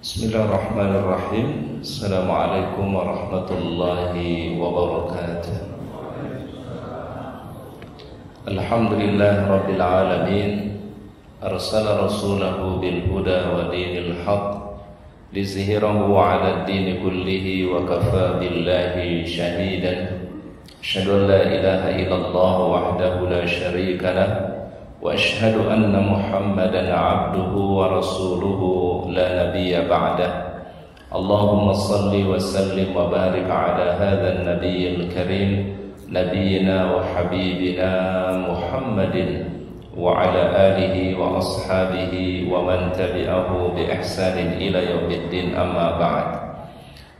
Bismillahirrahmanirrahim. Assalamualaikum warahmatullahi wabarakatuh. Alhamdulillah rabbil alamin. Arsala rasulahu bil huda wa dinil haq lizhirahu ala ad-din kullihi wa kafa billahi shahidan. Asyhadu an la ilaha illallah wahdahu la syarika lah wa asyhadu anna Muhammadan abduhu wa rasuluhu la nabiyya ba'dah. Allahumma salli wa sallim wa barik ala hadzal nabiyyil karim nabiyyina wa habibina Muhammadin wa ala alihi wa ashabihi wa man tabi'ahu bi ihsanin ila yaumiddin, amma ba'd.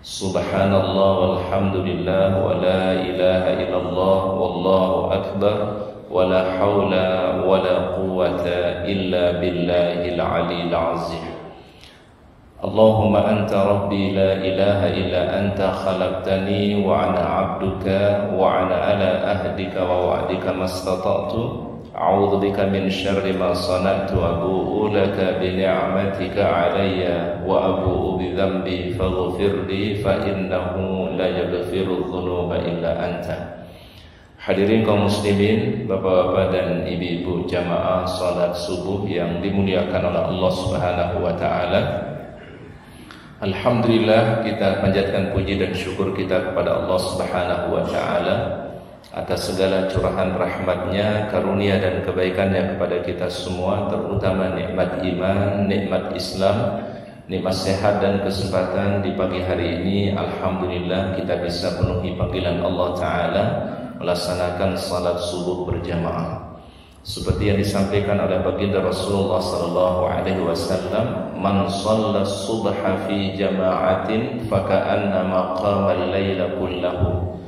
Subhanallah walhamdulillah wa la ilaha illallah wallahu akbar wa la hawla wa la quwwata illa billahil aliyyil azim. Allahumma anta rabbi la ilaha illa anta khalaqtani wa ana 'abduka wa ana ala ahdika wa wa'dika mastata'tu. A'udzu bika min syarri ma sana'tu, abu'u laka bi ni'matika 'alayya wa abu'u bi dhanbi faghfir li fa innahu la yaghfiru dhunuba illa anta. Hadirin kaum muslimin, bapak-bapak dan ibu-ibu jamaah salat subuh yang dimuliakan oleh Allah Subhanahu wa taala. Alhamdulillah, kita panjatkan puji dan syukur kita kepada Allah Subhanahu wa taala atas segala curahan rahmatnya, karunia dan kebaikannya kepada kita semua, terutama nikmat iman, nikmat Islam, nikmat sehat dan kesempatan di pagi hari ini. Alhamdulillah kita bisa penuhi panggilan Allah taala melaksanakan salat subuh berjamaah. Seperti yang disampaikan oleh baginda Rasulullah sallallahu alaihi wasallam, man shalla subha fi jama'atin faka'annama qama al-laila kullahu.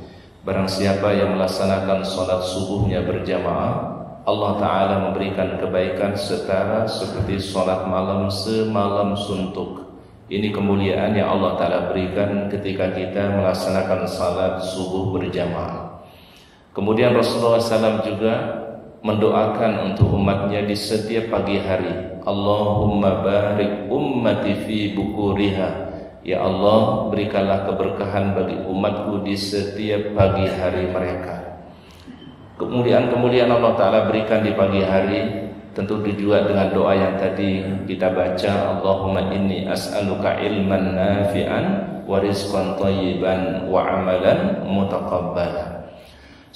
Barang siapa yang melaksanakan salat subuhnya berjamaah, Allah taala memberikan kebaikan setara seperti salat malam semalam suntuk. Ini kemuliaan yang Allah taala berikan ketika kita melaksanakan salat subuh berjamaah. Kemudian Rasulullah SAW juga mendoakan untuk umatnya di setiap pagi hari, Allahumma barik ummati fi bukuriha. Ya Allah, berikanlah keberkahan bagi umatku di setiap pagi hari mereka. Kemuliaan-kemuliaan Allah Ta'ala berikan di pagi hari tentu juga dengan doa yang tadi kita baca, Allahumma inni as'aluka ilman nafi'an wa rizqan thayyiban wa amalan mutaqabbala.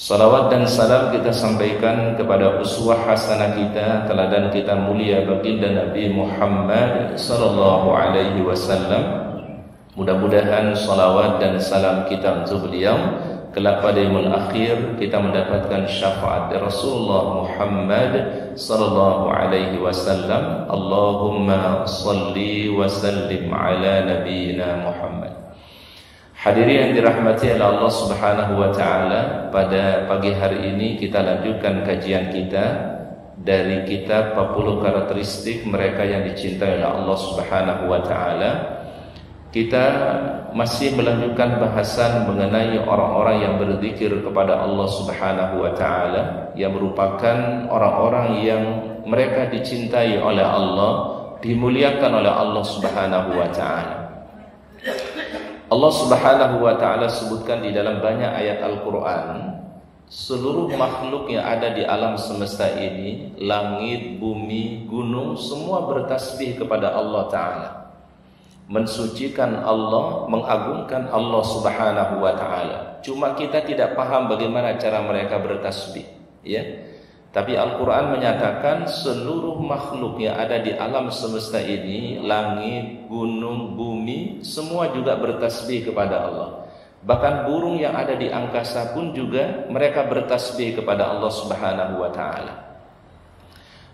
Salawat dan salam kita sampaikan kepada uswah hasanah kita, teladan kita mulia baginda Nabi Muhammad sallallahu alaihi wasallam. Mudah-mudahan salawat dan salam kita untuk beliau kelak pada yaumul akhir kita mendapatkan syafaat dari Rasulullah Muhammad sallallahu alaihi wasallam. Allahumma salli wa sallim ala nabiyyina Muhammad. Hadirin yang dirahmati oleh Allah Subhanahu wa taala, pada pagi hari ini kita lanjutkan kajian kita dari kitab 40 karakteristik mereka yang dicintai oleh Allah Subhanahu wa taala. Kita masih melanjutkan bahasan mengenai orang-orang yang berzikir kepada Allah Subhanahu wa taala, yang merupakan orang-orang yang mereka dicintai oleh Allah, dimuliakan oleh Allah Subhanahu wa taala. Allah Subhanahu wa taala sebutkan di dalam banyak ayat Al-Qur'an, seluruh makhluk yang ada di alam semesta ini, langit, bumi, gunung, semua bertasbih kepada Allah taala. Mensucikan Allah, mengagungkan Allah Subhanahu wa taala. Cuma kita tidak paham bagaimana cara mereka bertasbih, ya. Tapi Al-Quran menyatakan seluruh makhluk yang ada di alam semesta ini, langit, gunung, bumi, semua juga bertasbih kepada Allah. Bahkan burung yang ada di angkasa pun juga mereka bertasbih kepada Allah Subhanahu wa taala.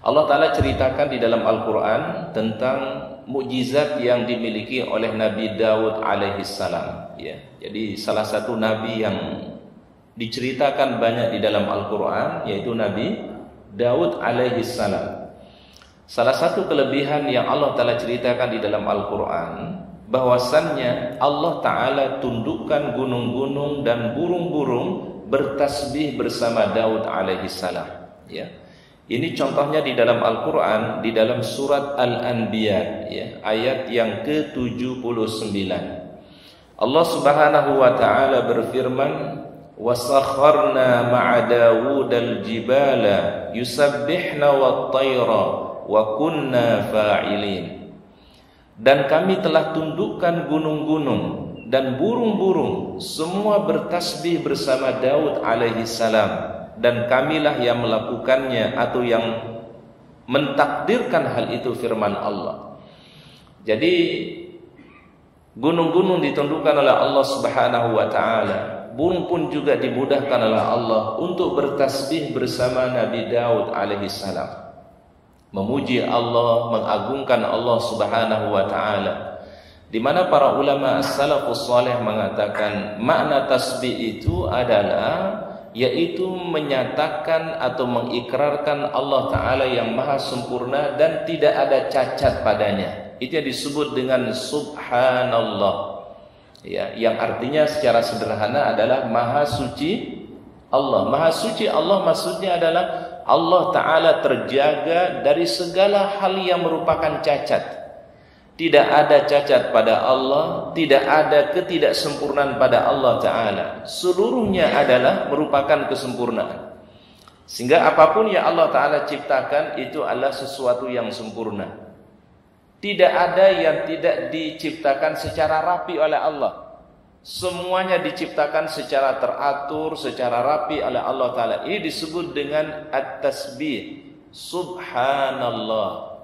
Allah taala ceritakan di dalam Al-Quran tentang mukjizat yang dimiliki oleh Nabi Daud alaihissalam, ya. Jadi salah satu nabi yang diceritakan banyak di dalam Al-Quran yaitu Nabi Daud alaihissalam. Salah satu kelebihan yang Allah Ta'ala ceritakan di dalam Al-Quran, bahwasannya Allah Ta'ala tundukkan gunung-gunung dan burung-burung bertasbih bersama Daud alaihissalam, ya. Ini contohnya di dalam Al-Qur'an, di dalam surat Al-Anbiya, ya, ayat yang ke-79. Allah Subhanahu wa taala berfirman, "Wasakharna ma'a Dawudal jibala yusabbihna wat-tayra wa kunna fa'ilin." Dan kami telah tundukkan gunung-gunung dan burung-burung semua bertasbih bersama Daud alaihi salam, dan kamilah yang melakukannya atau yang mentakdirkan hal itu, firman Allah. Jadi gunung-gunung ditundukkan oleh Allah Subhanahu wa taala, burung pun juga dimudahkan oleh Allah untuk bertasbih bersama Nabi Daud alaihi salam, memuji Allah, mengagungkan Allah Subhanahu wa taala. Di mana para ulama as-salafus saleh mengatakan makna tasbih itu adalah yaitu menyatakan atau mengikrarkan Allah Ta'ala yang maha sempurna dan tidak ada cacat padanya. Itu yang disebut dengan subhanallah, ya, yang artinya secara sederhana adalah maha suci Allah. Maha suci Allah maksudnya adalah Allah Ta'ala terjaga dari segala hal yang merupakan cacat. Tidak ada cacat pada Allah, tidak ada ketidaksempurnaan pada Allah Ta'ala. Seluruhnya adalah merupakan kesempurnaan. Sehingga apapun yang Allah Ta'ala ciptakan itu adalah sesuatu yang sempurna. Tidak ada yang tidak diciptakan secara rapi oleh Allah. Semuanya diciptakan secara teratur, secara rapi oleh Allah Ta'ala. Ini disebut dengan at-tasbih, subhanallah.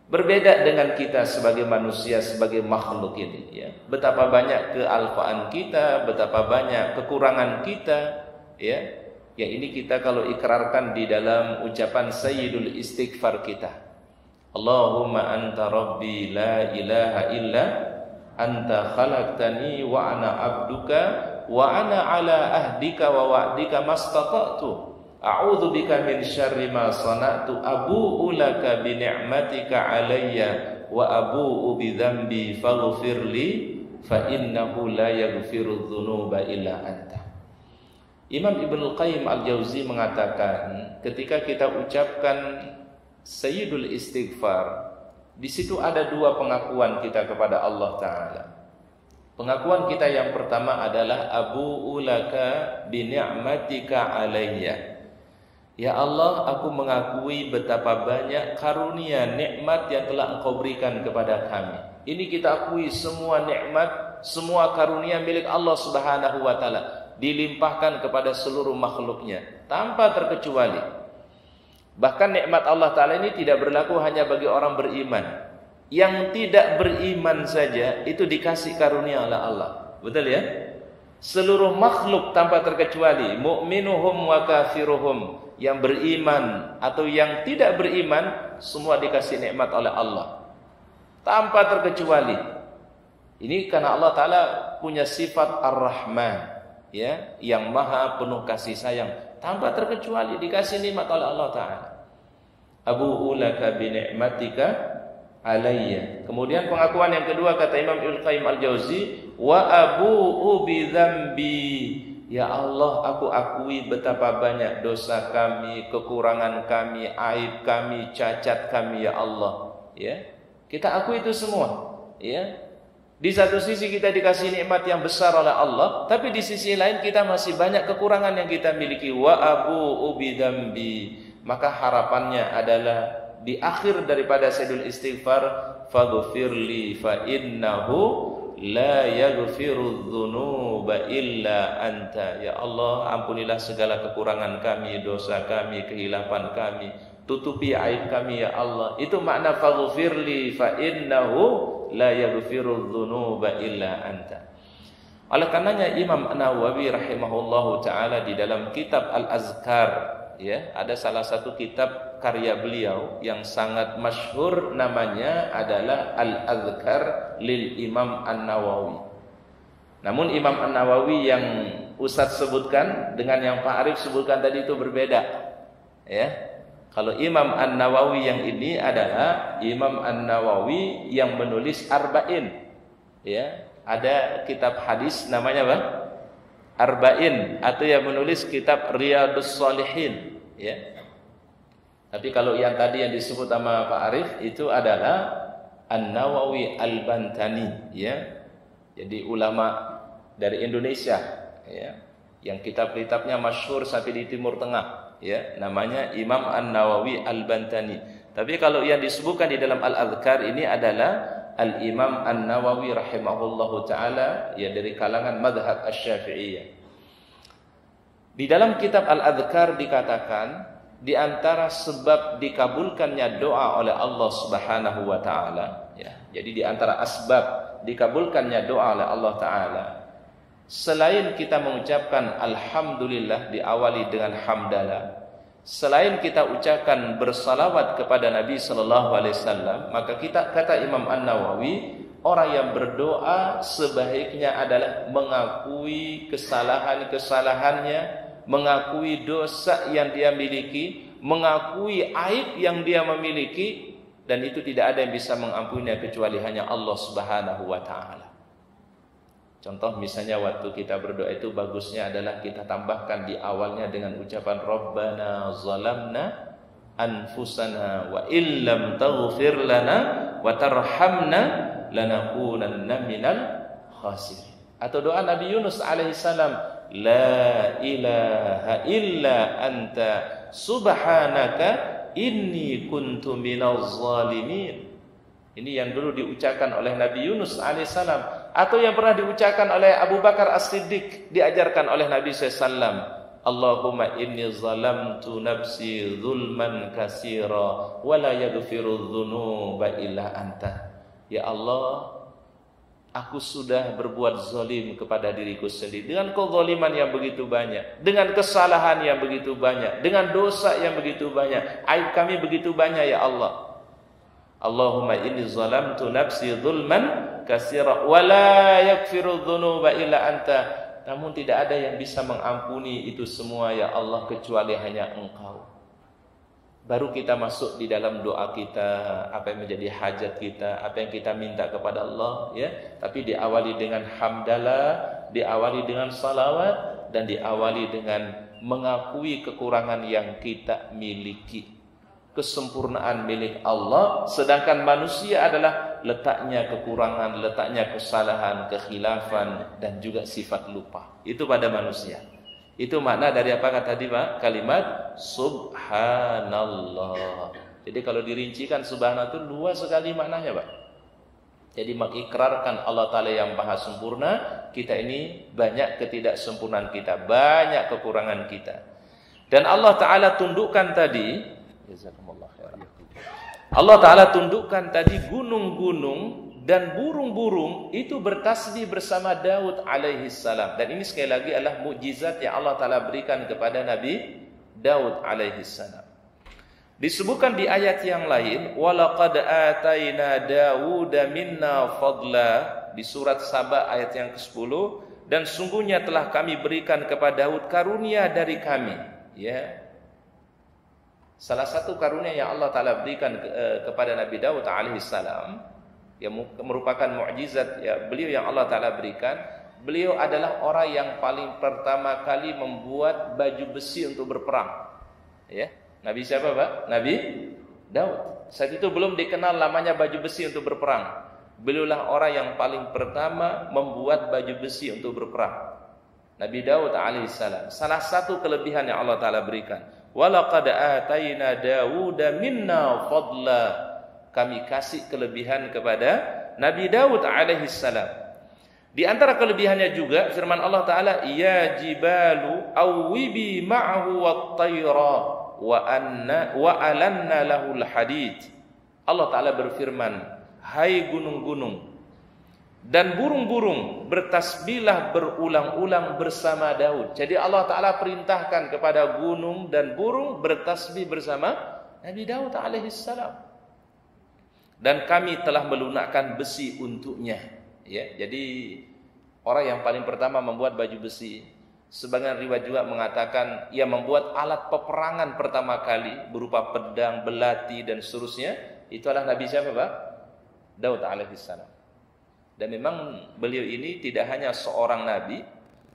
Berbeda dengan kita sebagai manusia, sebagai makhluk ini, ya. Betapa banyak kealfaan kita, betapa banyak kekurangan kita, ya. Ya, ini kita kalau ikrarkan di dalam ucapan sayyidul istighfar kita. Allahumma anta rabbi la ilaha illa anta khalaqtani wa ana abduka wa ana ala ahdika wa wa'dika mastata'tu. A'udzu bika min syarri ma sana'tu, abu'u laka bi ni'matika 'alayya wa abu'u bi dzambi faghfir li fa innahu la yaghfiru dzunuba illa anta. Imam Ibnu Qayyim Al-Jauzi mengatakan, ketika kita ucapkan sayyidul istighfar, di situ ada dua pengakuan kita kepada Allah Ta'ala. Pengakuan kita yang pertama adalah abu'u laka bi ni'matika 'alayya. Ya Allah, aku mengakui betapa banyak karunia nikmat yang telah Engkau berikan kepada kami. Ini kita akui semua nikmat, semua karunia milik Allah Subhanahu wa taala, dilimpahkan kepada seluruh makhluknya tanpa terkecuali. Bahkan nikmat Allah Ta'ala ini tidak berlaku hanya bagi orang beriman. Yang tidak beriman saja itu dikasih karunia oleh Allah. Betul ya? Seluruh makhluk tanpa terkecuali, mu'minuhum wa kafiruhum, yang beriman atau yang tidak beriman, semua dikasih nikmat oleh Allah tanpa terkecuali. Ini karena Allah Ta'ala punya sifat Ar-Rahman, ya, yang maha penuh kasih sayang, tanpa terkecuali dikasih nikmat oleh Allah Ta'ala. Abu'u laka bi ni'matika alayya. Kemudian pengakuan yang kedua kata Imam Ibnu Qayyim Al-Jauzi, wa abu'u bi dzambi. Ya Allah, aku akui betapa banyak dosa kami, kekurangan kami, aib kami, cacat kami, ya Allah. Ya, kita akui itu semua. Ya, di satu sisi kita dikasih nikmat yang besar oleh Allah, tapi di sisi lain kita masih banyak kekurangan yang kita miliki. Wa abu'u bidzambi. Maka harapannya adalah di akhir daripada sayyidul istighfar, faghfirli fa innahu la yaghfiru dzunuba illa anta. Ya Allah, ampunilah segala kekurangan kami, dosa kami, kehilapan kami, tutupi aib kami ya Allah. Itu makna faghfirli fa innahu la yaghfiru dzunuba illa anta. Oleh karenanya Imam An-Nawawi rahimahullahu taala di dalam kitab Al-Azkar, ya, ada salah satu kitab karya beliau yang sangat masyhur, namanya adalah Al-Azkar lil Imam An-Nawawi. Namun Imam An-Nawawi yang Ustaz sebutkan dengan yang Pak Arif sebutkan tadi itu berbeda, ya. Kalau Imam An-Nawawi yang ini adalah Imam An-Nawawi yang menulis Arba'in, ya. Ada kitab hadis namanya apa? Arba'in, atau yang menulis kitab Riyadhus Shalihin, ya. Tapi kalau yang tadi yang disebut sama Pak Arif itu adalah An-Nawawi Al-Bantani, ya. Jadi ulama dari Indonesia, ya, yang kitab-kitabnya masyhur sampai di Timur Tengah, ya, namanya Imam An-Nawawi Al-Bantani. Tapi kalau yang disebutkan di dalam Al-Adhkar ini adalah Al-Imam An-Nawawi rahimahullahu taala, ya, dari kalangan mazhab Asy-Syafi'iyah. Di dalam kitab Al-Adhkar dikatakan di antara sebab dikabulkannya doa oleh Allah Subhanahu wa taala, ya. Jadi di antara asbab dikabulkannya doa oleh Allah taala, selain kita mengucapkan alhamdulillah diawali dengan hamdalah, selain kita ucapkan bersalawat kepada Nabi sallallahu alaihi wasallam, maka kita, kata Imam An-Nawawi, orang yang berdoa sebaiknya adalah mengakui kesalahan-kesalahannya, mengakui dosa yang dia miliki, mengakui aib yang dia memiliki, dan itu tidak ada yang bisa mengampuninya kecuali hanya Allah Subhanahu wa taala. Contoh misalnya waktu kita berdoa itu bagusnya adalah kita tambahkan di awalnya dengan ucapan Rabbana zalamna anfusana wa illam taghfir lana wa tarhamna lanakunanna minal khasirin. Atau doa Nabi Yunus alaihissalam, La ilaha illa anta subhanaka inni kuntu minaz zalimin. Ini yang dulu diucapkan oleh Nabi Yunus alaihissalam, atau yang pernah diucapkan oleh Abu Bakar As-Siddiq, diajarkan oleh Nabi SAW. Allahumma inni zalamtu nafsi zulman katsira wa la yaghfiru dzunuba illa anta. Ya Allah, aku sudah berbuat zalim kepada diriku sendiri dengan kezaliman yang begitu banyak, dengan kesalahan yang begitu banyak, dengan dosa yang begitu banyak, aib kami begitu banyak ya Allah. Allahumma inni zalamtu nafsi zulman katsira wa la yaghfiru dzunuba illa anta. Namun tidak ada yang bisa mengampuni itu semua ya Allah kecuali hanya Engkau. Baru kita masuk di dalam doa kita, apa yang menjadi hajat kita, apa yang kita minta kepada Allah, ya. Tapi diawali dengan hamdalah, diawali dengan salawat, dan diawali dengan mengakui kekurangan yang kita miliki. Kesempurnaan milik Allah, sedangkan manusia adalah letaknya kekurangan, letaknya kesalahan, kekhilafan, dan juga sifat lupa. Itu pada manusia. Itu makna dari apa kata tadi Pak? Kalimat subhanallah. Jadi kalau dirincikan subhanallah itu luas sekali maknanya Pak. Jadi mengikrarkan Allah Ta'ala yang maha sempurna, kita ini banyak ketidaksempurnaan kita, banyak kekurangan kita. Dan Allah Ta'ala tundukkan tadi, Allah Ta'ala tundukkan tadi gunung-gunung dan burung-burung itu bertasbih bersama Daud alaihi salam. Dan ini sekali lagi adalah mukjizat yang Allah Ta'ala berikan kepada Nabi Daud alaihi salam. Disebutkan di ayat yang lain, walaqad ataina Dauda minna fadla, di surat Saba ayat yang ke-10, dan sungguhnya telah kami berikan kepada Daud karunia dari kami, ya. Salah satu karunia yang Allah Ta'ala berikan kepada Nabi Daud alaihissalam, yang merupakan mukjizat ya, beliau yang Allah Ta'ala berikan, beliau adalah orang yang paling pertama kali membuat baju besi untuk berperang, ya. Nabi siapa Pak? Nabi Daud. Saat itu belum dikenal namanya baju besi untuk berperang. Beliaulah orang yang paling pertama membuat baju besi untuk berperang, Nabi Daud alaihissalam. Salah satu kelebihan yang Allah Ta'ala berikan, walaqad ataina Dauda minna fadla, kami kasih kelebihan kepada Nabi Daud alaihissalam. Di antara kelebihannya juga firman Allah Ta'ala, ya jibalu awwibi ma'ahu wat-tayra wa alanna lahul hadid. Allah Ta'ala berfirman, hai gunung-gunung dan burung-burung, bertasbihlah berulang-ulang bersama Daud. Jadi Allah Ta'ala perintahkan kepada gunung dan burung bertasbih bersama Nabi Daud alaihissalam. Dan kami telah melunakkan besi untuknya, ya. Jadi orang yang paling pertama membuat baju besi, sebagian riwayat juga mengatakan ia membuat alat peperangan pertama kali berupa pedang, belati dan seterusnya. Itu adalah Nabi siapa Pak? Daud alaihissalam. Dan memang beliau ini tidak hanya seorang nabi,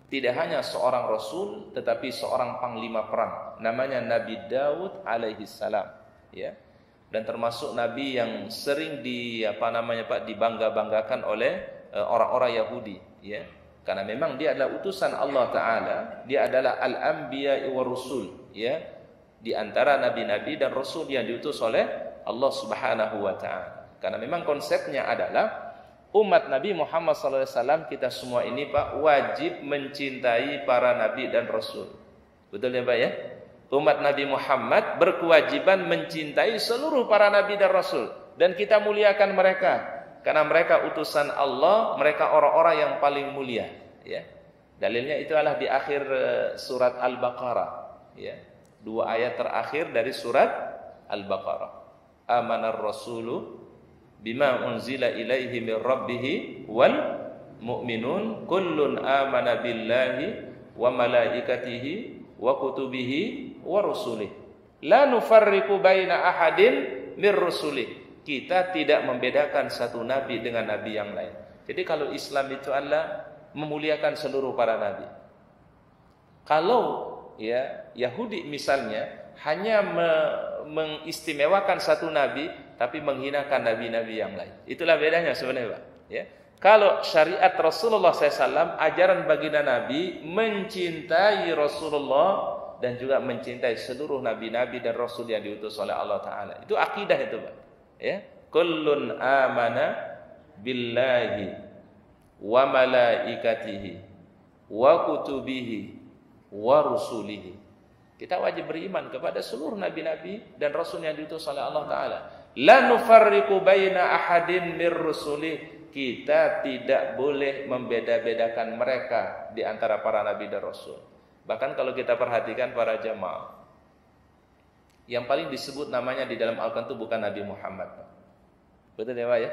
tidak hanya seorang rasul, tetapi seorang panglima perang. Namanya Nabi Daud alaihissalam. ya. Dan termasuk nabi yang sering dibangga-banggakan oleh orang-orang Yahudi, ya. Karena memang dia adalah utusan Allah Taala, dia adalah al-anbiya wa rusul, ya. Di antara nabi-nabi dan rasul yang diutus oleh Allah Subhanahu wa taala. Karena memang konsepnya adalah umat Nabi Muhammad SAW, kita semua ini Pak, wajib mencintai para nabi dan rasul. Betul ya Pak ya? Umat Nabi Muhammad berkewajiban mencintai seluruh para nabi dan rasul, dan kita muliakan mereka karena mereka utusan Allah, mereka orang-orang yang paling mulia, ya. Dalilnya itu adalah di akhir surat Al-Baqarah, ya. 2 ayat terakhir dari surat Al-Baqarah. Amanar rasulu bima unzila ilaihi min rabbih wal mu'minun kullun amana billahi wa malaikatihi wa kutubihi wa rusulih la nufarriqu baina ahadin mir rusulih. Kita tidak membedakan satu nabi dengan nabi yang lain. Jadi kalau Islam itu adalah memuliakan seluruh para nabi. Kalau ya Yahudi misalnya hanya mengistimewakan satu nabi tapi menghinakan nabi-nabi yang lain. Itulah bedanya sebenarnya Pak, ya. Kalau syariat Rasulullah SAW, ajaran baginda Nabi mencintai Rasulullah dan juga mencintai seluruh nabi-nabi dan rasul yang diutus oleh Allah Ta'ala. Itu akidah itu Pak, ya. Kullun amana billahi wa malaikatihi wa kutubihi wa rusulihi. Kita wajib beriman kepada seluruh nabi-nabi dan rasul yang diutus oleh Allah Ta'ala. La nufarriqu baina ahadin mir rusulih. Kita tidak boleh membeda-bedakan mereka di antara para nabi dan rasul. Bahkan kalau kita perhatikan para jamaah, yang paling disebut namanya di dalam Al-Quran itu bukan Nabi Muhammad. Betul ya Pak ya?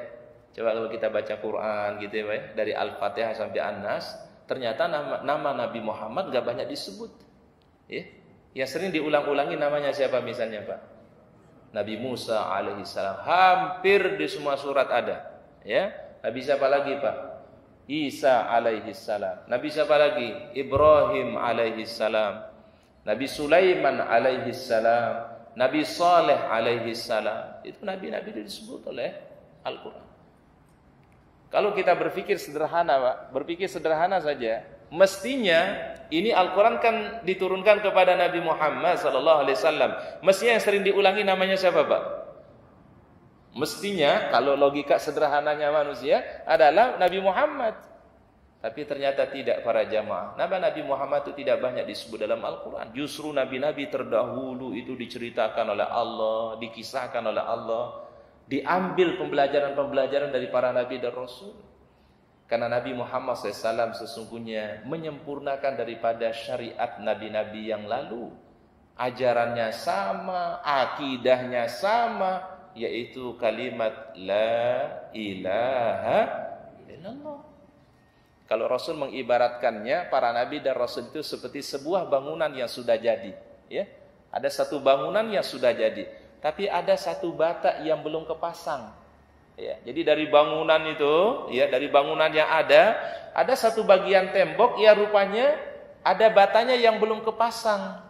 Coba kalau kita baca Quran gitu ya Pak ya, dari Al-Fatihah sampai An-Nas, ternyata nama Nabi Muhammad gak banyak disebut, ya. Yang sering diulang-ulangi namanya siapa misalnya Pak? Nabi Musa alaihissalam, hampir di semua surat ada, ya. Nabi siapa lagi Pak? Isa alaihissalam. Nabi siapa lagi? Ibrahim alaihissalam. Nabi Sulaiman alaihissalam. Nabi Saleh alaihissalam. Itu nabi-nabi itu disebut oleh Al-Quran. Kalau kita berpikir sederhana Pak, berpikir sederhana saja, mestinya ini Al-Quran kan diturunkan kepada Nabi Muhammad SAW. Mestinya yang sering diulangi namanya siapa Pak? Mestinya kalau logika sederhananya manusia adalah Nabi Muhammad. Tapi ternyata tidak para jamaah. Nama Nabi Muhammad itu tidak banyak disebut dalam Al-Quran. Justru nabi-nabi terdahulu itu diceritakan oleh Allah, dikisahkan oleh Allah, diambil pembelajaran-pembelajaran dari para nabi dan rasul. Karena Nabi Muhammad SAW sesungguhnya menyempurnakan daripada syariat nabi-nabi yang lalu. Ajarannya sama, akidahnya sama, yaitu kalimat la ilaha illallah. Kalau Rasul mengibaratkannya, para nabi dan rasul itu seperti sebuah bangunan yang sudah jadi, ya. Ada satu bangunan yang sudah jadi, tapi ada satu bata yang belum kepasang, ya. Jadi dari bangunan itu, ya, dari bangunan yang ada satu bagian tembok ya rupanya ada batanya yang belum kepasang.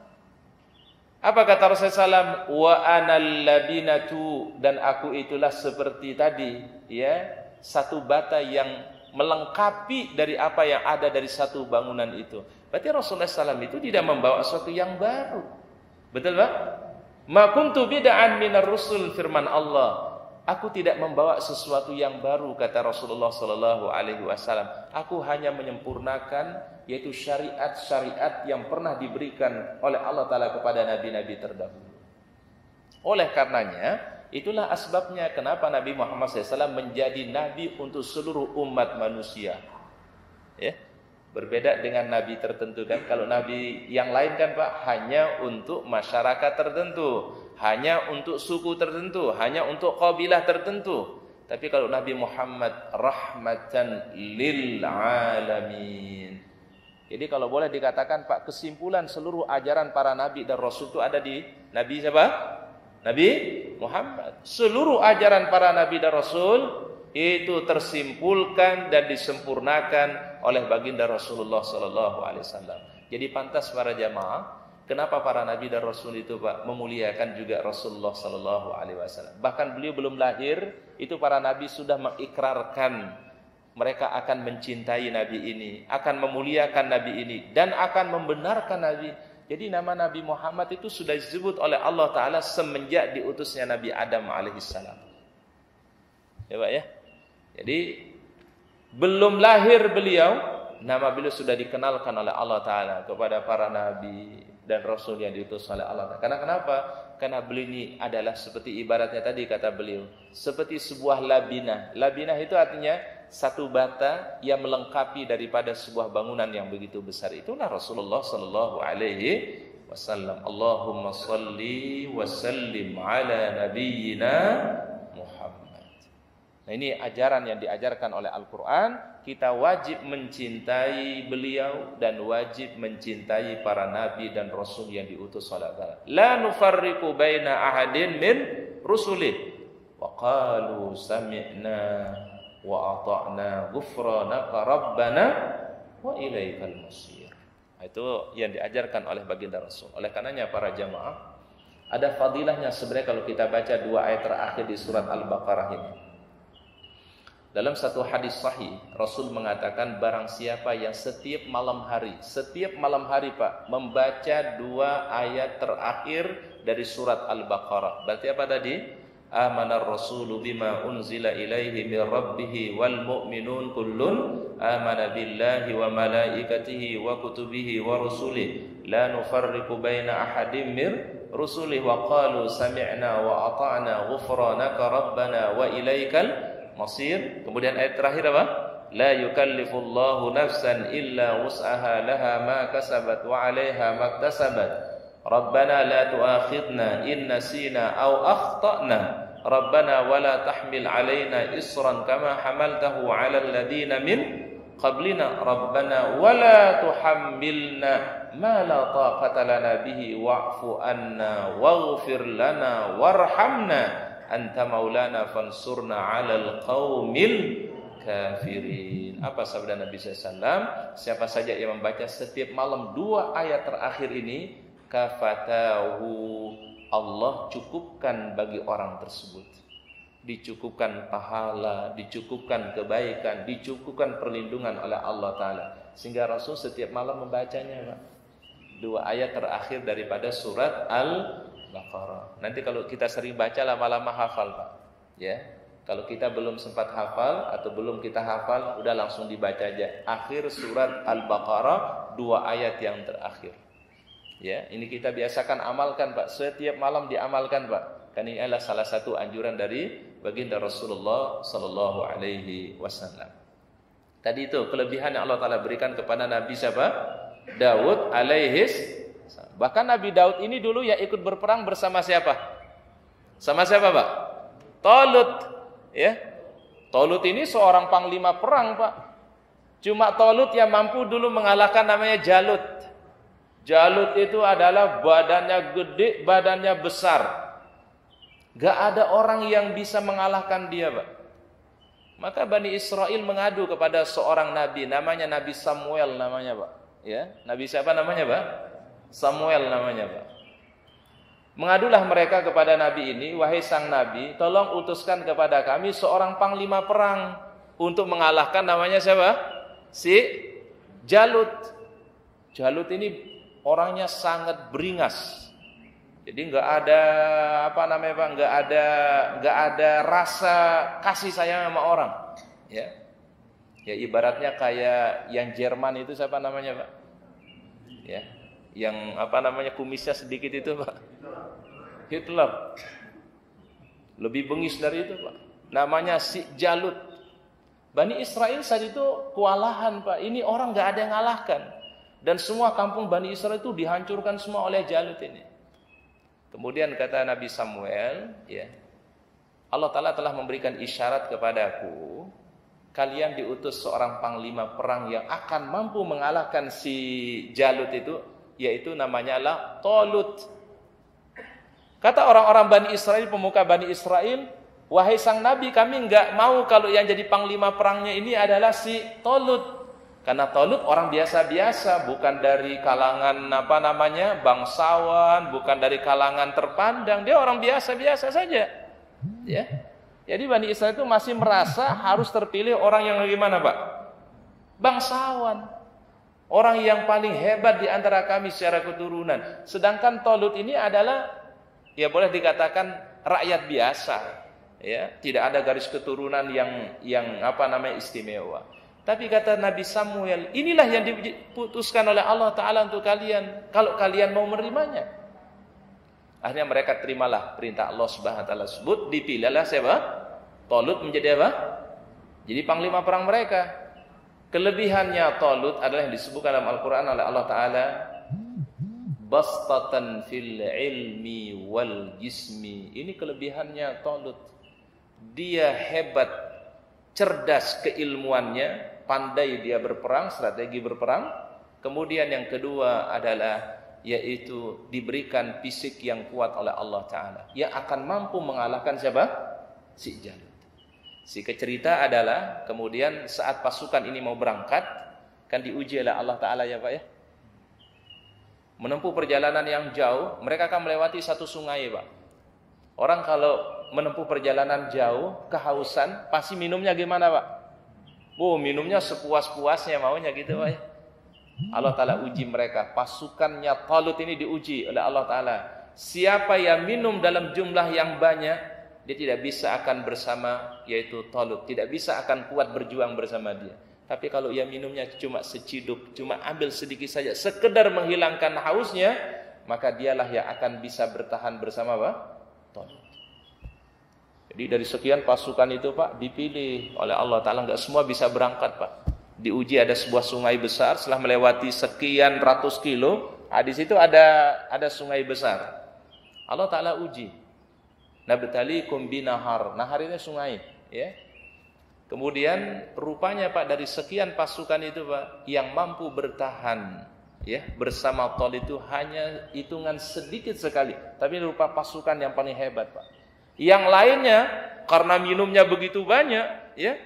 Apa kata Rasulullah SAW? Wa anal labinatu, dan aku itulah seperti tadi, ya, satu bata yang melengkapi dari apa yang ada dari satu bangunan itu. Berarti Rasulullah SAW itu tidak membawa sesuatu yang baru. Betul Pak? Ma kuntu bid'an minar rusul, firman Allah. Aku tidak membawa sesuatu yang baru, kata Rasulullah SAW. Aku hanya menyempurnakan, yaitu syariat-syariat yang pernah diberikan oleh Allah Ta'ala kepada nabi-nabi terdahulu. Oleh karenanya, itulah asbabnya kenapa Nabi Muhammad SAW menjadi nabi untuk seluruh umat manusia, ya. Berbeda dengan nabi tertentu kan. Kalau nabi yang lain kan Pak, hanya untuk masyarakat tertentu, hanya untuk suku tertentu, hanya untuk kabilah tertentu. Tapi kalau Nabi Muhammad rahmatan lil alamin. Jadi kalau boleh dikatakan Pak, kesimpulan seluruh ajaran para nabi dan rasul itu ada di Nabi siapa? Nabi Muhammad. Seluruh ajaran para nabi dan rasul itu tersimpulkan dan disempurnakan oleh baginda Rasulullah SAW. Jadi pantas para jamaah, Kenapa para nabi dan rasul itu Pak memuliakan juga Rasulullah sallallahu alaihi wasallam? Bahkan beliau belum lahir, itu para nabi sudah mengikrarkan mereka akan mencintai nabi ini, akan memuliakan nabi ini, dan akan membenarkan nabi. Jadi nama Nabi Muhammad itu sudah disebut oleh Allah Ta'ala semenjak diutusnya Nabi Adam alaihissalam. Ya Pak ya. Jadi belum lahir beliau, nama beliau sudah dikenalkan oleh Allah Ta'ala kepada para nabi dan rasul yang diutus oleh Allah Ta'ala. Karena kenapa? Karena beliau ini adalah seperti ibaratnya tadi kata beliau, seperti sebuah labinah. Labinah itu artinya satu bata yang melengkapi daripada sebuah bangunan yang begitu besar. Itulah Rasulullah sallallahu alaihi wasallam. Allahumma salli wa sallim ala nabiyyina Muhammad. Nah, ini ajaran yang diajarkan oleh Al-Qur'an. Kita wajib mencintai beliau dan wajib mencintai para nabi dan rasul yang diutus oleh Allah. La nufarriqu baina ahadin min rusulih. Wa qalu sami'na wa ata'na ghufranaka rabbana wa ilaikal masir. Itu yang diajarkan oleh baginda Rasul. Oleh karenanya para jamaah, ada fadilahnya sebenarnya kalau kita baca 2 ayat terakhir di surat Al-Baqarah ini. Dalam satu hadis sahih, Rasul mengatakan barang siapa yang setiap malam hari Pak, membaca 2 ayat terakhir dari surat Al-Baqarah. Berarti apa tadi? Amanar rasulu bima unzila ilaihi min rabbih wal mu'minun kullun amana billahi wa malaikatihi wa kutubihi wa rusulihi la nufarriqu baina ahadin min rusulihi wa qalu sami'na wa ata'na ghufranaka rabbana wa ilaikal masir. Kemudian ayat terakhir apa? La yukallifullahu nafsan illa wus'aha laha ma kasabat wa 'alaiha maktasabat. Rabbana la tu'akhidna in nasina aw akhtana. Rabbana wa la tahmil 'alaina isran kama hamaltahu 'alal ladzina min qablina. Rabbana wa la tuhammilna ma la taqata lana bihi wa'fu anna waghfir lana warhamna anta maulana fansurna 'alal qaumil kafirin. Apa sabda Nabi SAW? Siapa saja yang membaca setiap malam 2 ayat terakhir ini, kafatahu, Allah cukupkan bagi orang tersebut. Dicukupkan pahala, dicukupkan kebaikan, dicukupkan perlindungan oleh Allah Ta'ala. Sehingga Rasul setiap malam membacanya Pak. 2 ayat terakhir daripada surat Al-Baqarah. Nanti kalau kita sering baca lama-lama hafal Pak. Ya. Kalau kita belum sempat hafal atau belum kita hafal, udah langsung dibaca aja. Akhir surat Al-Baqarah 2 ayat yang terakhir. Ya, ini kita biasakan amalkan Pak. Setiap malam diamalkan Pak. Karena ini adalah salah satu anjuran dari baginda Rasulullah sallallahu alaihi wasallam. Tadi itu kelebihan yang Allah Taala berikan kepada Nabi siapa? Daud alaihis. Bahkan Nabi Daud ini dulu ya ikut berperang bersama siapa? Sama siapa Pak? Talut. Ya. Talut ini seorang panglima perang Pak. Cuma Talut yang mampu dulu mengalahkan namanya Jalut. Jalut itu adalah badannya gede, badannya besar. Gak ada orang yang bisa mengalahkan dia Pak. Maka Bani Israel mengadu kepada seorang nabi, namanya Nabi Samuel namanya Pak. Ya, Nabi siapa namanya Pak? Samuel namanya Pak. Mengadulah mereka kepada nabi ini, wahai sang nabi, tolong utuskan kepada kami seorang panglima perang untuk mengalahkan namanya siapa? Si Jalut. Jalut ini orangnya sangat beringas. Jadi nggak ada Pak, nggak ada rasa kasih sayang sama orang. Ya, ya ibaratnya kayak yang Jerman itu siapa namanya Pak? Ya, yang kumisnya sedikit itu Pak. Hitler. Lebih bengis dari itu Pak. Namanya si Jalut. Bani Israel saat itu kewalahan Pak. Ini orang nggak ada yang ngalahkan. Dan semua kampung Bani Israel itu dihancurkan semua oleh Jalut ini. Kemudian kata Nabi Samuel, ya, Allah Ta'ala telah memberikan isyarat kepadaku, kalian diutus seorang panglima perang yang akan mampu mengalahkan si Jalut itu, yaitu namanya lah Talut. Kata orang-orang Bani Israel, pemuka Bani Israel, wahai sang Nabi, kami enggak mau kalau yang jadi panglima perangnya ini adalah si Talut. Karena Talut orang biasa-biasa, bukan dari kalangan bangsawan, bukan dari kalangan terpandang, dia orang biasa-biasa saja. Ya. Jadi Bani Israil itu masih merasa harus terpilih orang yang gimana, Pak? Bangsawan. Orang yang paling hebat di antara kami secara keturunan. Sedangkan Talut ini adalah, ya boleh dikatakan rakyat biasa. Ya, tidak ada garis keturunan yang istimewa. Tapi kata Nabi Samuel, inilah yang diputuskan oleh Allah Ta'ala untuk kalian, kalau kalian mau menerimanya. Akhirnya mereka terimalah perintah Allah Subhanahu Wa Ta'ala tersebut. Dipilihlah siapa? Talut menjadi apa? Jadi panglima perang mereka. Kelebihannya Talut adalah yang disebutkan dalam Al-Quran oleh Allah Ta'ala, bastatan fil ilmi wal jismi. Ini kelebihannya Talut. Dia hebat, cerdas keilmuannya, pandai dia berperang, strategi berperang. Kemudian yang kedua adalah yaitu diberikan fisik yang kuat oleh Allah Ta'ala, yang akan mampu mengalahkan siapa? Si Jalut. Si cerita adalah kemudian saat pasukan ini mau berangkat, kan diuji oleh Allah Ta'ala ya Pak ya. Menempuh perjalanan yang jauh, mereka akan melewati satu sungai Pak. Orang kalau menempuh perjalanan jauh, kehausan, pasti minumnya gimana Pak? Minumnya sepuas-puasnya maunya gitu Pak ya. Allah Ta'ala uji mereka. Pasukannya Talut ini diuji oleh Allah Ta'ala. Siapa yang minum dalam jumlah yang banyak, dia tidak bisa akan bersama, yaitu Talut. Tidak bisa akan kuat berjuang bersama dia. Tapi kalau ia minumnya cuma seciduk, cuma ambil sedikit saja, sekedar menghilangkan hausnya, maka dialah yang akan bisa bertahan bersama Pak Talut. Jadi dari sekian pasukan itu Pak, dipilih oleh Allah Ta'ala. Enggak semua bisa berangkat Pak. Diuji ada sebuah sungai besar, setelah melewati sekian ratus kilo, di situ ada sungai besar. Allah Ta'ala uji. Nabtalikum binahar. Nahar ini sungai, ya. Kemudian rupanya Pak, dari sekian pasukan itu Pak, yang mampu bertahan ya bersama Talut itu hanya hitungan sedikit sekali. Tapi rupa pasukan yang paling hebat Pak. Yang lainnya karena minumnya begitu banyak, ya,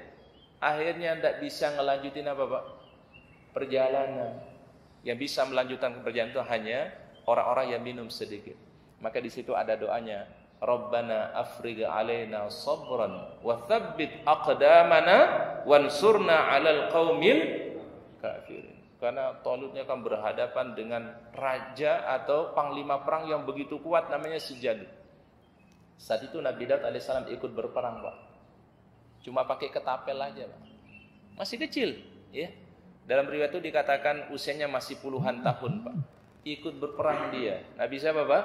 akhirnya tidak bisa ngelanjutin apa Pak? Perjalanan. Yang bisa melanjutkan perjalanan itu hanya orang-orang yang minum sedikit. Maka di situ ada doanya. Rabbana afrigh alaina sabran wa tsabbit aqdamana wansurna 'alal qaumil kafirin. Karena Talutnya akan berhadapan dengan raja atau panglima perang yang begitu kuat namanya si Jalut. Saat itu Nabi Daud alaihissalam ikut berperang Pak. Cuma pakai ketapel aja Pak. Masih kecil ya. Dalam riwayat itu dikatakan usianya masih puluhan tahun Pak. Ikut berperang dia. Nabi siapa Pak?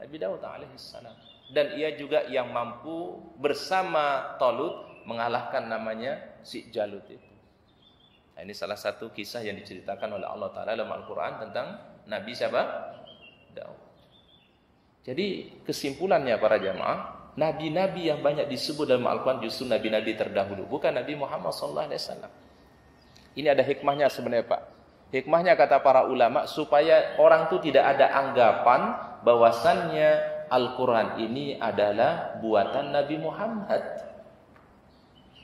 Nabi Daud alaihissalam. Dan ia juga yang mampu bersama Talut mengalahkan namanya si Jalut itu. Nah, ini salah satu kisah yang diceritakan oleh Allah Ta'ala dalam Al-Quran tentang Nabi siapa? Daud. Jadi kesimpulannya para jamaah, nabi-nabi yang banyak disebut dalam Al-Quran justru nabi-nabi terdahulu, bukan Nabi Muhammad SAW. Ini ada hikmahnya sebenarnya Pak. Hikmahnya kata para ulama supaya orang itu tidak ada anggapan bahwasannya Al-Quran ini adalah buatan Nabi Muhammad.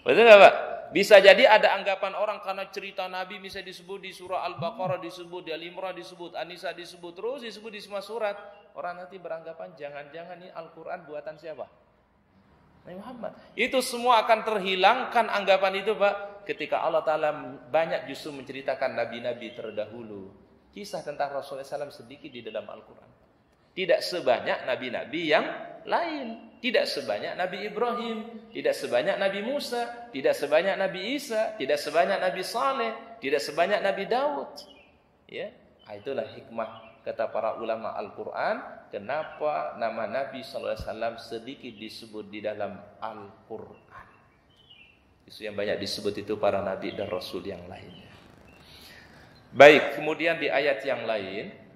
Betul nggak Pak? Bisa jadi ada anggapan orang karena cerita Nabi misalnya disebut di surah Al-Baqarah, disebut di Al-Imran, disebut An-Nisa, disebut terus disebut di semua surat. Orang nanti beranggapan jangan-jangan ini Al-Quran buatan siapa? Nabi Muhammad. Itu semua akan terhilangkan anggapan itu Pak, ketika Allah Ta'ala banyak justru menceritakan nabi-nabi terdahulu. Kisah tentang Rasulullah SAW sedikit di dalam Al-Quran. Tidak sebanyak nabi-nabi yang lain. Tidak sebanyak Nabi Ibrahim, tidak sebanyak Nabi Musa, tidak sebanyak Nabi Isa, tidak sebanyak Nabi Saleh, tidak sebanyak Nabi Daud. Ya, itulah hikmah kata para ulama Al-Quran. Kenapa nama Nabi SAW sedikit disebut di dalam Al-Quran? Itu yang banyak disebut itu para Nabi dan Rasul yang lainnya. Baik, kemudian di ayat yang lain,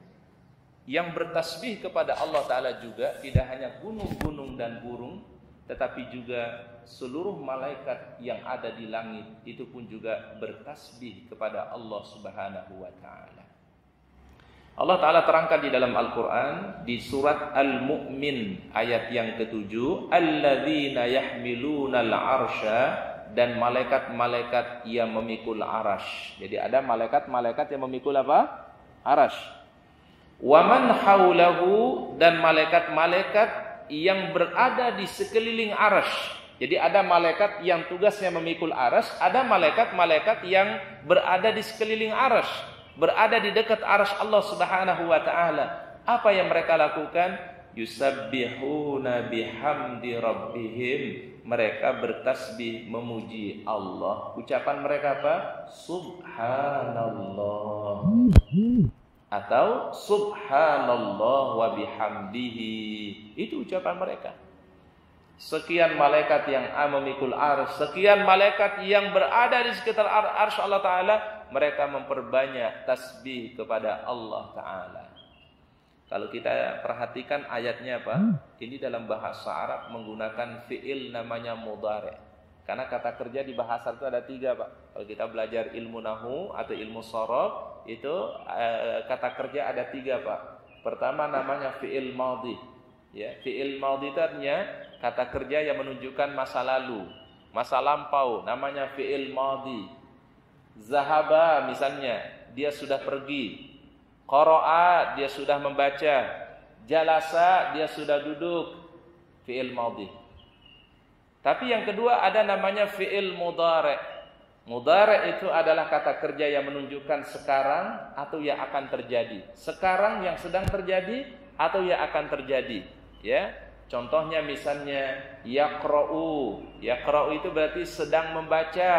yang bertasbih kepada Allah Ta'ala juga tidak hanya gunung-gunung dan burung, tetapi juga seluruh malaikat yang ada di langit itu pun juga bertasbih kepada Allah Subhanahu wa Ta'ala. Allah Ta'ala terangkan di dalam Al-Quran di surat Al-Mu'min ayat yang ke-7, alladzina yahmiluna al-arsha dan malaikat-malaikat yang memikul arash. Jadi ada malaikat-malaikat yang memikul apa? Arash. Wa man haulahu, dan malaikat-malaikat yang berada di sekeliling arash. Jadi ada malaikat yang tugasnya memikul arash, ada malaikat-malaikat yang berada di sekeliling arash, berada di dekat arash Allah Subhanahu wa taala. Apa yang mereka lakukan? Yusabbihuna bihamdi rabbihim, mereka bertasbih memuji Allah. Ucapan mereka apa? Subhanallah atau subhanallah wa bihamdihi. Itu ucapan mereka. Sekian malaikat yang memikul arsy, sekian malaikat yang berada di sekitar arsy Allah Ta'ala, mereka memperbanyak tasbih kepada Allah Ta'ala. Kalau kita perhatikan ayatnya apa? Ini dalam bahasa Arab menggunakan fi'il namanya mudhari'. Karena kata kerja di bahasa itu ada 3, Pak. Kalau kita belajar ilmu nahu atau ilmu sharaf, itu kata kerja ada 3, Pak. Pertama namanya fi'il madhi. Ya, fi'il madhi itu artinya kata kerja yang menunjukkan masa lalu, masa lampau, namanya fi'il madhi. Zahaba misalnya, dia sudah pergi. Qara'a, dia sudah membaca. Jalasa, dia sudah duduk. Fi'il madhi. Tapi yang kedua ada namanya fi'il mudhari'. Mudhari' itu adalah kata kerja yang menunjukkan sekarang atau yang akan terjadi. Sekarang yang sedang terjadi atau yang akan terjadi. Ya, contohnya misalnya yaqra'u. Yaqra'u itu berarti sedang membaca.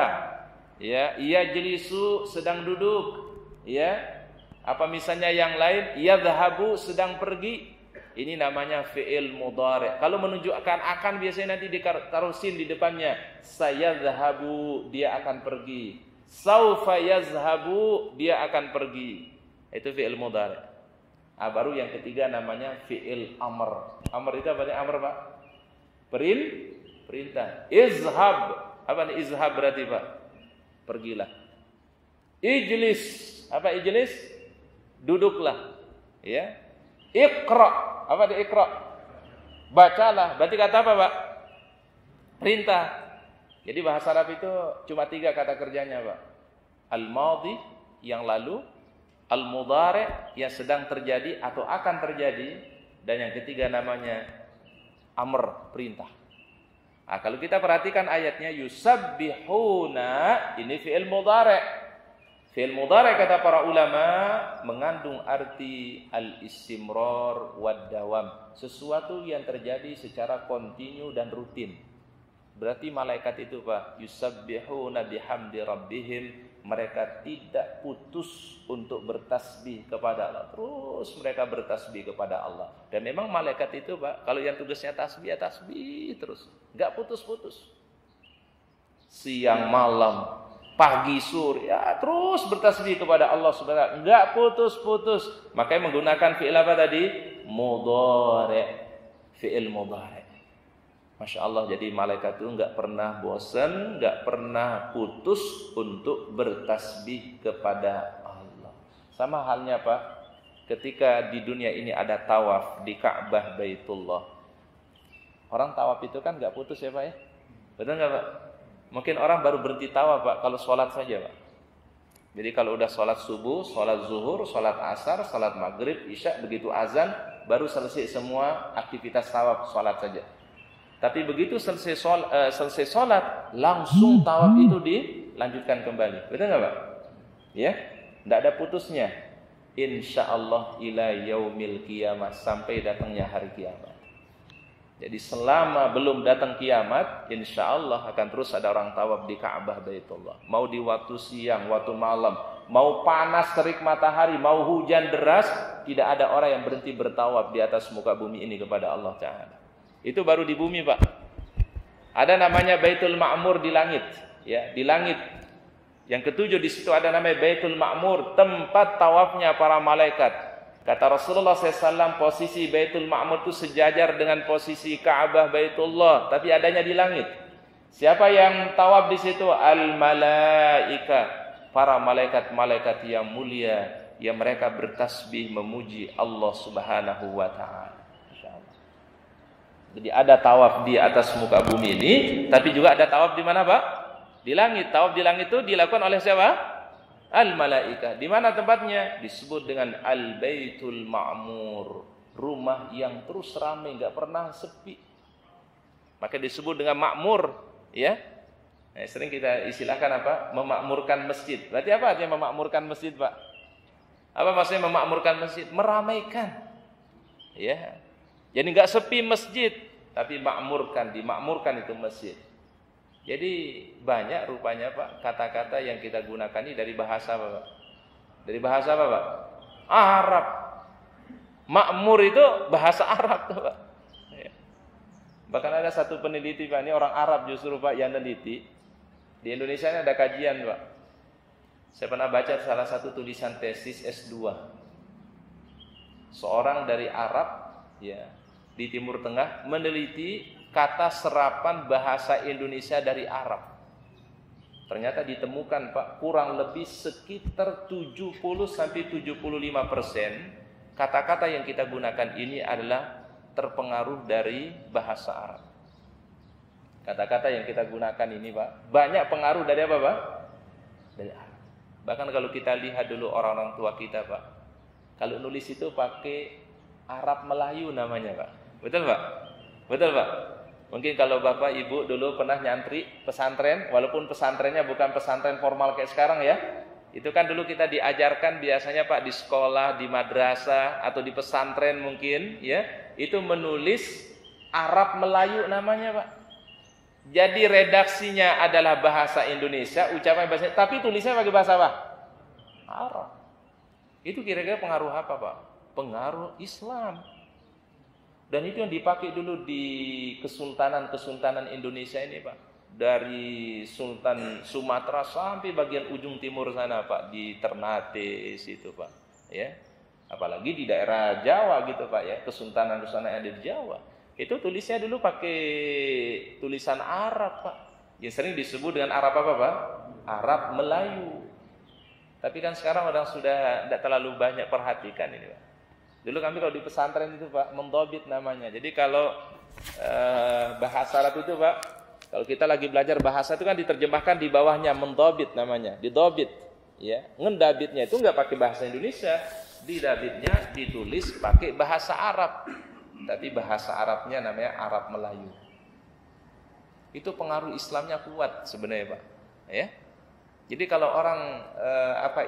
Ya, yajlisu sedang duduk. Ya. Apa misalnya yang lain, yadhhabu sedang pergi. Ini namanya fi'il mudhari'. Kalau menunjukkan akan biasanya nanti ditaruh sin di depannya. Sayadhhabu, dia akan pergi. Saufa yazhabu, dia akan pergi. Itu fi'il mudhari'. Baru yang ketiga namanya fi'il amr. Amr itu apa nih? Amr, Pak? Perintah. Izhab. Apa nih izhab berarti, Pak? Pergilah. Ijlis. Apa ijlis? Duduklah. Ya. Iqra. Apa di iqra? Bacalah. Berarti kata apa, Pak? Perintah. Jadi bahasa Arab itu cuma 3 kata kerjanya, Pak. Al-madhi, yang lalu. Al-mudhari', yang sedang terjadi atau akan terjadi. Dan yang ketiga namanya amr, perintah. Kalau kita perhatikan ayatnya, yusabbihuna, ini fi'il mudhari'. Fi'il mudhari' kata para ulama mengandung arti al-istimrar wad dawam, sesuatu yang terjadi secara kontinu dan rutin. Berarti malaikat itu, Pak, yusabbihuna bihamdi rabbihim, mereka tidak putus untuk bertasbih kepada Allah. Terus mereka bertasbih kepada Allah. Dan memang malaikat itu, Pak, kalau yang tugasnya tasbih, ya tasbih terus, enggak putus-putus. Siang malam, pagi sore, ya terus bertasbih kepada Allah Subhanahu, enggak putus-putus. Makanya menggunakan fi'il apa tadi? Mudhari'. Fi'il mudhari'. Masya Allah, jadi malaikat itu enggak pernah bosan, enggak pernah putus untuk bertasbih kepada Allah. Sama halnya, Pak, ketika di dunia ini ada tawaf di Ka'bah Baitullah. Orang tawaf itu kan enggak putus ya, Pak ya? Betul enggak, Pak? Mungkin orang baru berhenti tawaf, Pak, kalau sholat saja, Pak. Jadi kalau udah sholat subuh, sholat zuhur, sholat asar, sholat maghrib, isya, begitu azan, baru selesai semua aktivitas tawaf, sholat saja. Tapi begitu selesai sholat, langsung tawaf itu dilanjutkan kembali. Betul nggak, Pak? Ya, tidak ada putusnya. Insya Allah ila yaumil qiyamah, sampai datangnya hari kiamat. Jadi selama belum datang kiamat, insya Allah akan terus ada orang tawaf di Ka'bah Baitullah. Mau di waktu siang, waktu malam, mau panas terik matahari, mau hujan deras, tidak ada orang yang berhenti bertawaf di atas muka bumi ini kepada Allah Ta'ala. Itu baru di bumi, Pak. Ada namanya Baitul Ma'mur di langit, ya, di langit. Yang ketujuh di situ ada namanya Baitul Ma'mur, tempat tawafnya para malaikat. Kata Rasulullah SAW, posisi Baitul Ma'mur itu sejajar dengan posisi Ka'bah Baitullah, tapi adanya di langit. Siapa yang tawaf di situ? Al-malaika, para malaikat-malaikat yang mulia, yang mereka bertasbih memuji Allah Subhanahu wa Ta'ala. Jadi ada tawaf di atas muka bumi ini, tapi juga ada tawaf di mana, Pak? Di langit. Tawaf di langit itu dilakukan oleh siapa? Al-malaika. Di mana tempatnya? Disebut dengan Al-Baitul Ma'mur. Rumah yang terus ramai, enggak pernah sepi. Maka disebut dengan makmur, ya. Nah, sering kita istilahkan apa? Memakmurkan masjid. Berarti apa artinya memakmurkan masjid, Pak? Apa maksudnya memakmurkan masjid? Meramaikan. Ya. Jadi enggak sepi masjid, tapi dimakmurkan itu masjid. Jadi banyak rupanya Pak kata-kata yang kita gunakan ini dari bahasa apa Pak? Dari bahasa apa Pak? Arab. Makmur itu bahasa Arab tuh Pak. Ya. Bahkan ada satu peneliti Pak, ini orang Arab justru Pak yang meneliti. Di Indonesia ini ada kajian Pak. Saya pernah baca salah satu tulisan tesis S2. Seorang dari Arab ya di Timur Tengah meneliti kata serapan bahasa Indonesia dari Arab. Ternyata ditemukan Pak, kurang lebih sekitar 70-75% kata-kata yang kita gunakan ini adalah terpengaruh dari bahasa Arab. Kata-kata yang kita gunakan ini Pak, banyak pengaruh dari apa Pak? Dari Arab. Bahkan kalau kita lihat dulu orang-orang tua kita Pak, kalau nulis itu pakai Arab Melayu namanya Pak. Betul Pak? Betul Pak? Mungkin kalau Bapak Ibu dulu pernah nyantri pesantren, walaupun pesantrennya bukan pesantren formal kayak sekarang ya. Itu kan dulu kita diajarkan biasanya Pak di sekolah, di madrasah atau di pesantren mungkin ya, itu menulis Arab Melayu namanya Pak. Jadi redaksinya adalah bahasa Indonesia, ucapan bahasa, tapi tulisnya pakai bahasa apa? Arab. Itu kira-kira pengaruh apa Pak? Pengaruh Islam. Dan itu yang dipakai dulu di kesultanan Indonesia ini Pak. Dari Sultan Sumatera sampai bagian ujung timur sana Pak, di Ternate situ Pak. Ya. Apalagi di daerah Jawa gitu Pak ya, kesultanan yang ada di Jawa. Itu tulisnya dulu pakai tulisan Arab Pak. Yang sering disebut dengan Arab apa Pak? Arab Melayu. Tapi kan sekarang orang sudah tidak terlalu banyak perhatikan ini Pak. Dulu kami kalau di pesantren itu Pak, mendobit namanya. Jadi kalau bahasa Arab itu Pak, kalau kita lagi belajar bahasa itu kan diterjemahkan di bawahnya mendobit namanya, didobit. Ya, ngendabitnya itu nggak pakai bahasa Indonesia, didabitnya ditulis pakai bahasa Arab. Tapi bahasa Arabnya namanya Arab Melayu. Itu pengaruh Islamnya kuat sebenarnya Pak. Ya. Jadi kalau orang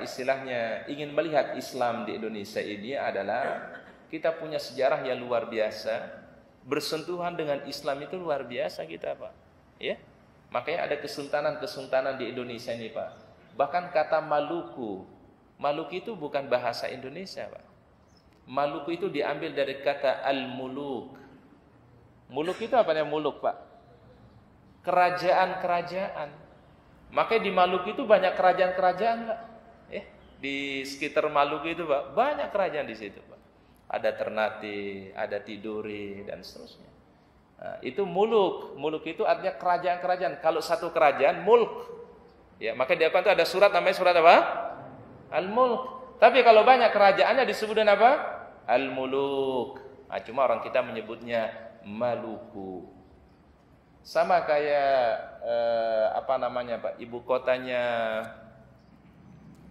istilahnya ingin melihat Islam di Indonesia ini adalah kita punya sejarah yang luar biasa, bersentuhan dengan Islam itu luar biasa kita Pak. Ya, makanya ada kesultanan di Indonesia ini Pak. Bahkan kata Maluku itu bukan bahasa Indonesia Pak. Maluku itu diambil dari kata al-muluk. Muluk itu apa namanya muluk Pak? Kerajaan-kerajaan. Makanya di Maluku itu banyak kerajaan-kerajaan Pak. Di sekitar Maluku itu Pak, banyak kerajaan di situ Pak. Ada Ternate, ada Tidore dan seterusnya. Nah, itu muluk. Muluk itu artinya kerajaan-kerajaan. Kalau satu kerajaan mulk. Ya, maka di Al-Qur'an itu ada surat namanya surat apa? Al-Mulk. Tapi kalau banyak kerajaannya disebut dengan apa? Al-Muluk. Nah, cuma orang kita menyebutnya Maluku. Sama kayak Pak, ibu kotanya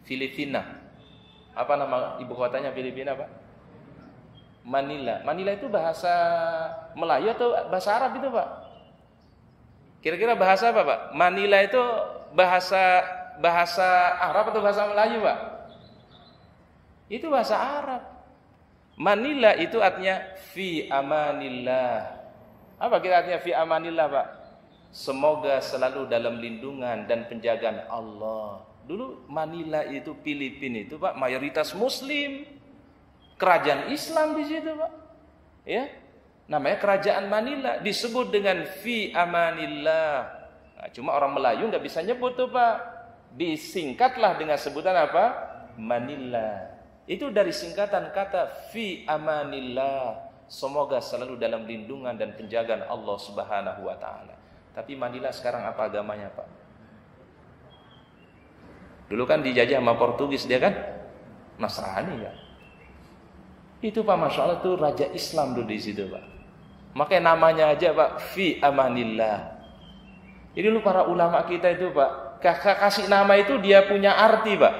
Filipina. Apa nama ibu kotanya Filipina Pak? Manila. Manila itu bahasa Melayu atau bahasa Arab itu Pak? Kira-kira bahasa apa Pak? Manila itu bahasa Arab atau bahasa Melayu Pak? Itu bahasa Arab. Manila itu artinya fi amanillah. Apa kira artinya fi amanillah Pak? Semoga selalu dalam lindungan dan penjagaan Allah. Dulu Manila itu Filipina itu Pak mayoritas Muslim, kerajaan Islam di situ Pak. Ya, namanya kerajaan Manila disebut dengan fi amanillah. Nah, cuma orang Melayu nggak bisa nyebut tuh Pak. Disingkatlah dengan sebutan apa? Manila. Itu dari singkatan kata fi amanillah. Semoga selalu dalam lindungan dan penjagaan Allah Subhanahu wa taala. Tapi Manila sekarang apa agamanya, Pak? Dulu kan dijajah sama Portugis dia kan? Nasrani ya. Itu Pak, Masya Allah tuh raja Islam dulu di situ Pak. Makanya namanya aja Pak, fi amanillah. Ini dulu para ulama kita itu Pak, kasih nama itu dia punya arti Pak.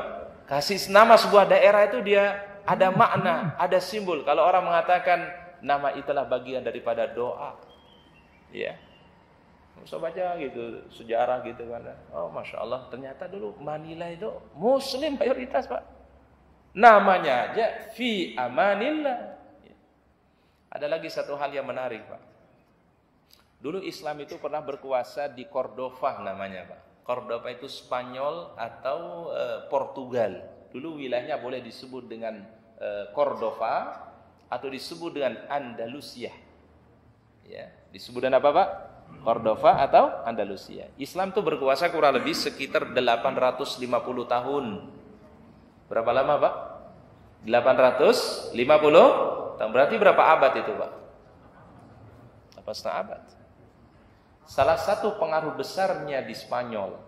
Kasih nama sebuah daerah itu dia ada makna, ada simbol. Kalau orang mengatakan nama itulah bagian daripada doa, ya, bisa baca gitu sejarah gitu kan. Oh masya Allah, ternyata dulu Manila itu Muslim mayoritas Pak. Namanya aja fi amanillah. Ada lagi satu hal yang menarik Pak. Dulu Islam itu pernah berkuasa di Cordova namanya Pak. Cordova itu Spanyol atau Portugal. Dulu wilayahnya boleh disebut dengan Cordova atau disebut dengan Andalusia. Ya, disebut dengan apa Pak? Cordova atau Andalusia. Islam itu berkuasa kurang lebih sekitar 850 tahun. Berapa lama Pak? 850 tahun. Berarti berapa abad itu Pak? Apa setengah abad? Salah satu pengaruh besarnya di Spanyol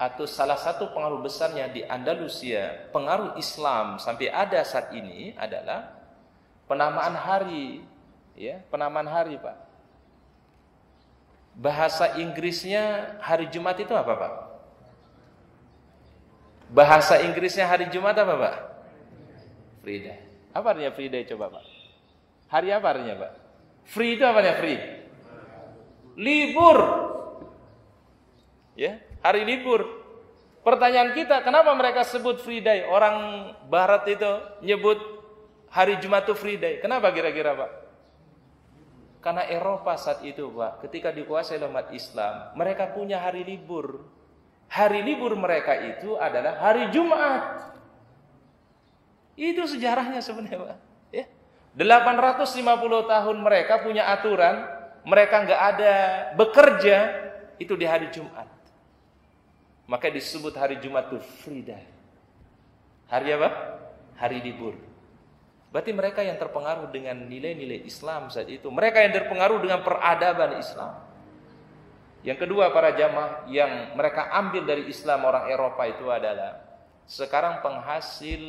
atau salah satu pengaruh besarnya di Andalusia, pengaruh Islam sampai ada saat ini adalah penamaan hari, ya, penamaan hari Pak. Bahasa Inggrisnya hari Jumat itu apa Pak? Bahasa Inggrisnya hari Jumat apa Pak? Friday. Apa artinya Friday coba Pak? Hari apa artinya Pak? Free itu apa artinya free? Libur. Ya, hari libur. Pertanyaan kita, kenapa mereka sebut free day? Orang barat itu nyebut hari Jumat itu free day. Kenapa kira-kira Pak? Karena Eropa saat itu Pak, ketika dikuasai oleh umat Islam, mereka punya hari libur. Hari libur mereka itu adalah hari Jumat. Itu sejarahnya sebenarnya Pak. Ya. 850 tahun mereka punya aturan, mereka nggak ada bekerja itu di hari Jumat. Maka disebut hari Jumat itu free day. Hari apa? Hari libur. Berarti mereka yang terpengaruh dengan nilai-nilai Islam saat itu. Mereka yang terpengaruh dengan peradaban Islam. Yang kedua para jamaah yang mereka ambil dari Islam orang Eropa itu adalah sekarang penghasil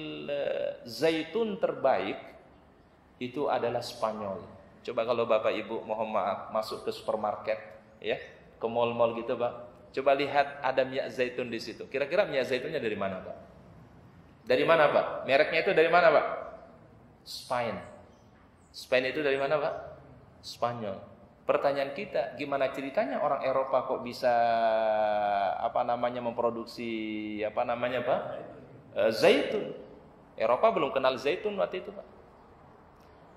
zaitun terbaik itu adalah Spanyol. Coba kalau Bapak Ibu mohon maaf masuk ke supermarket, ya, ke mall-mall gitu Pak, coba lihat ada minyak zaitun di situ. Kira-kira minyak zaitunnya dari mana Pak? Dari mana Pak? Mereknya itu dari mana Pak? Spain. Spain itu dari mana Pak? Spanyol. Pertanyaan kita, gimana ceritanya orang Eropa kok bisa memproduksi Pak? Zaitun. Eropa belum kenal zaitun waktu itu Pak.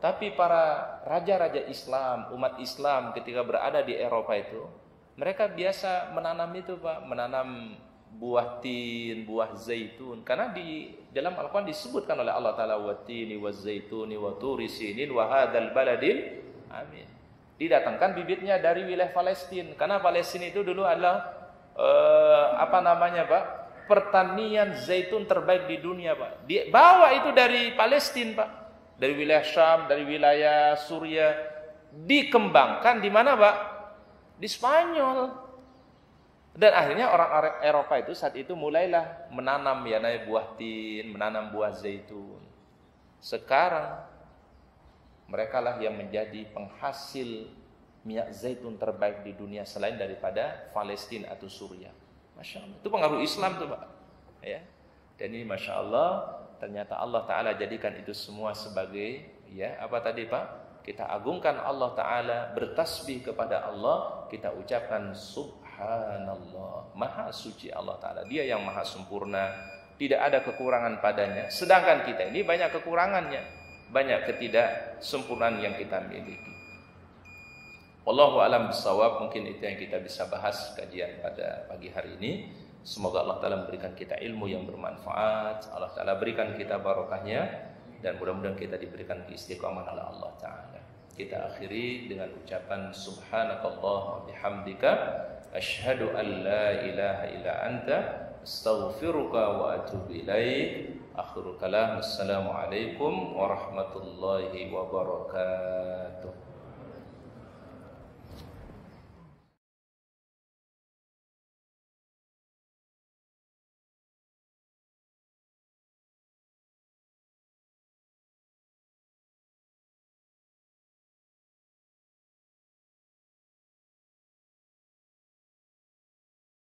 Tapi para raja-raja Islam, umat Islam ketika berada di Eropa itu, mereka biasa menanam itu Pak, menanam buah tin, buah zaitun. Karena di dalam Al-Quran disebutkan oleh Allah Ta'ala wattini wazaituni wa turi sinin wa hadzal baladil amin. Didatangkan bibitnya dari wilayah Palestina. Karena Palestina itu dulu adalah Pak, pertanian zaitun terbaik di dunia Pak. Dibawa itu dari Palestina Pak. Dari wilayah Syam, dari wilayah Suriah, dikembangkan di mana Pak? Di Spanyol. Dan akhirnya orang Eropa itu saat itu mulailah menanam buah tin, menanam buah zaitun. Sekarang mereka lah yang menjadi penghasil minyak zaitun terbaik di dunia selain daripada Palestina atau Suriah. Masya Allah. Itu pengaruh Islam tuh Pak. Ya. Dan ini Masya Allah. Ternyata Allah Ta'ala jadikan itu semua sebagai Pak? Kita agungkan Allah Ta'ala, bertasbih kepada Allah, kita ucapkan Subhanallah, Maha suci Allah Ta'ala. Dia yang maha sempurna, tidak ada kekurangan padanya. Sedangkan kita ini banyak kekurangannya, banyak ketidaksempurnaan yang kita miliki. Wallahu a'lam bishawab. Mungkin itu yang kita bisa bahas kajian pada pagi hari ini. Semoga Allah Ta'ala memberikan kita ilmu yang bermanfaat, Allah Ta'ala berikan kita barokahnya, dan mudah-mudahan kita diberikan keistiqomahan oleh Allah Ta'ala. Kita akhiri dengan ucapan Subhanakallah wa bihamdika asyhadu an la ilaha illa anta astaghfiruka wa atubu ilaik. Akhirul kalam, assalamualaikum warahmatullahi wabarakatuh.